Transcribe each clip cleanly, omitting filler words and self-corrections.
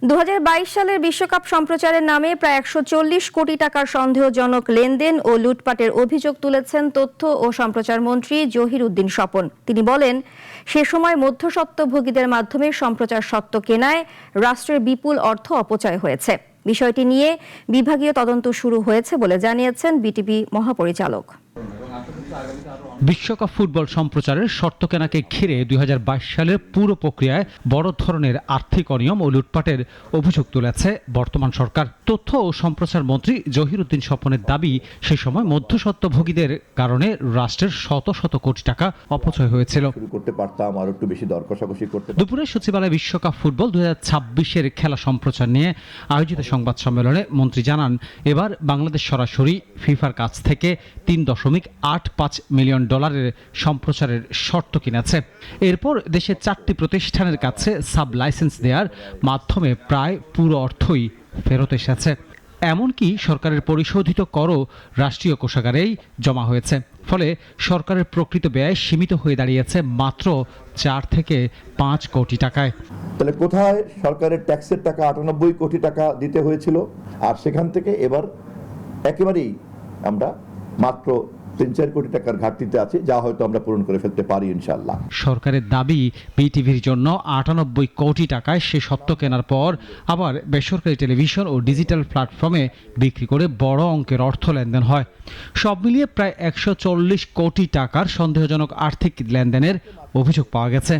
2022 সালের বিশ্বকাপ সম্প্রচারের নামে প্রায় 140 কোটি টাকার সন্দেহজনক লেনদেন ও লুটপাটের অভিযোগ তুলেছেন তথ্য ও সম্প্রচার মন্ত্রী জহির উদ্দিন স্বপন। তিনি বলেন, সে সময় মধ্যস্বত্বভোগীদের মাধ্যমে সম্প্রচার স্বত্ব কেনায় রাষ্ট্রের বিপুল অর্থ অপচয় হয়েছে। বিষয়টি নিয়ে বিভাগীয় তদন্ত শুরু হয়েছে বলে জানিয়েছেন বিটিভি মহাপরিচালক। বিশ্বকাপ ফুটবল সম্প্রচারের শর্ত কেনাকে ঘিরে 2022 সালের পুরো প্রক্রিয়ায় বড় ধরনের আর্থিক অনিয়ম ও লুটপাটের অভিযোগ তুলেছে বর্তমান সরকার। তথ্য ও সম্প্রচার মন্ত্রী জহির উদ্দিন স্বপনের দাবি, সে সময় মধ্যস্বত্বভোগীদের কারণে রাষ্ট্রের শত শত কোটি টাকা অপচয় হয়েছিল। দুপুরে সচিবালয় বিশ্বকাপ ফুটবল 2026-এর খেলা সম্প্রচার নিয়ে আয়োজিত সংবাদ সম্মেলনে মন্ত্রী জানান, এবার বাংলাদেশ সরাসরি ফিফার কাছ থেকে $3.85 মিলিয়ন সম্প্রচারের শর্ত কিনেছে। এরপর দেশের 4টি প্রতিষ্ঠানের কাছে সাব লাইসেন্স দেওয়ার মাধ্যমে প্রায় পুরো অর্থই ফেরত এসেছে। এমনকি সরকারের পরিশোধিত করও রাষ্ট্রীয় কোষাগারেই জমা হয়েছে। ফলে সরকারের প্রকৃত ব্যয় সীমিত হয়ে দাঁড়িয়েছে মাত্র 4 থেকে 5 কোটি টাকায়। তাহলে কোথায় সরকারের ট্যাক্সের টাকা 98 কোটি টাকা দিতে হয়েছিল, আর সেখান থেকে এবার একেবারেই আমরা মাত্র 3-4 কোটি টাকার ঘাটতিতে আছে, যা হয়তো আমরা পূরণ করে ফেলতে পারি ইনশাআল্লাহ। সরকারের দাবি, বিটিভির জন্য 98 কোটি টাকায় সে স্বত্ব কেনার পর আবার বেসরকারি টেলিভিশন ও ডিজিটাল প্ল্যাটফর্মে বিক্রি করে বড় অঙ্কের অর্থ লেনদেন হয়। সব মিলিয়ে প্রায় 140 কোটি টাকার সন্দেহজনক আর্থিক লেনদেনের অভিযোগ পাওয়া গেছে।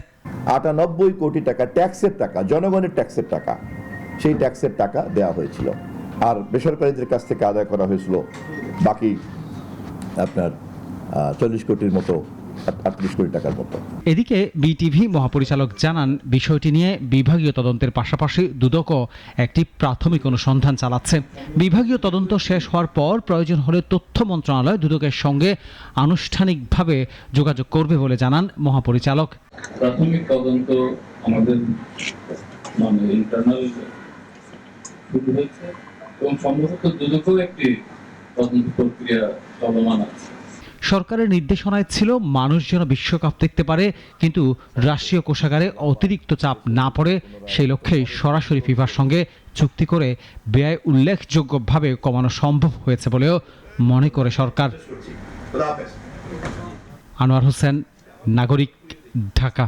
98 কোটি টাকা ট্যাক্সের টাকা, জনগণের ট্যাক্সের টাকা, সেই ট্যাক্সের টাকা দেওয়া হয়েছিল, আর বেসরকারিদের কাছ থেকে আদায় করা হয়েছিল বাকি আপনার 40 কোটির মতো, 38 কোটি টাকার মতো। এদিকে বিটিভি মহাপরিচালক জানান, বিষয়টি নিয়ে বিভাগীয় তদন্তের পাশাপাশি দুদকও একটি প্রাথমিক অনুসন্ধান চালাচ্ছে। বিভাগীয় তদন্ত শেষ হওয়ার পর প্রয়োজন হলে তথ্য মন্ত্রণালয় দুদকের সঙ্গে আনুষ্ঠানিকভাবে যোগাযোগ করবে বলে জানান মহাপরিচালক। প্রাথমিক তদন্ত আমাদের ইন্টারনাল শুরু হয়েছে এবং সম্ভবত দুদকও একটি তদন্ত প্রক্রিয়া চলমান আছে। সরকারের নির্দেশনায় ছিল মানুষ যেন বিশ্বকাপ দেখতে পারে, কিন্তু রাষ্ট্রীয় কোষাগারে অতিরিক্ত চাপ না পড়ে, সেই লক্ষ্যেই সরাসরি ফিফার সঙ্গে চুক্তি করে ব্যয় উল্লেখযোগ্যভাবে কমানো সম্ভব হয়েছে বলেও মনে করে সরকার। আনোয়ার হোসেন, নাগরিক, ঢাকা।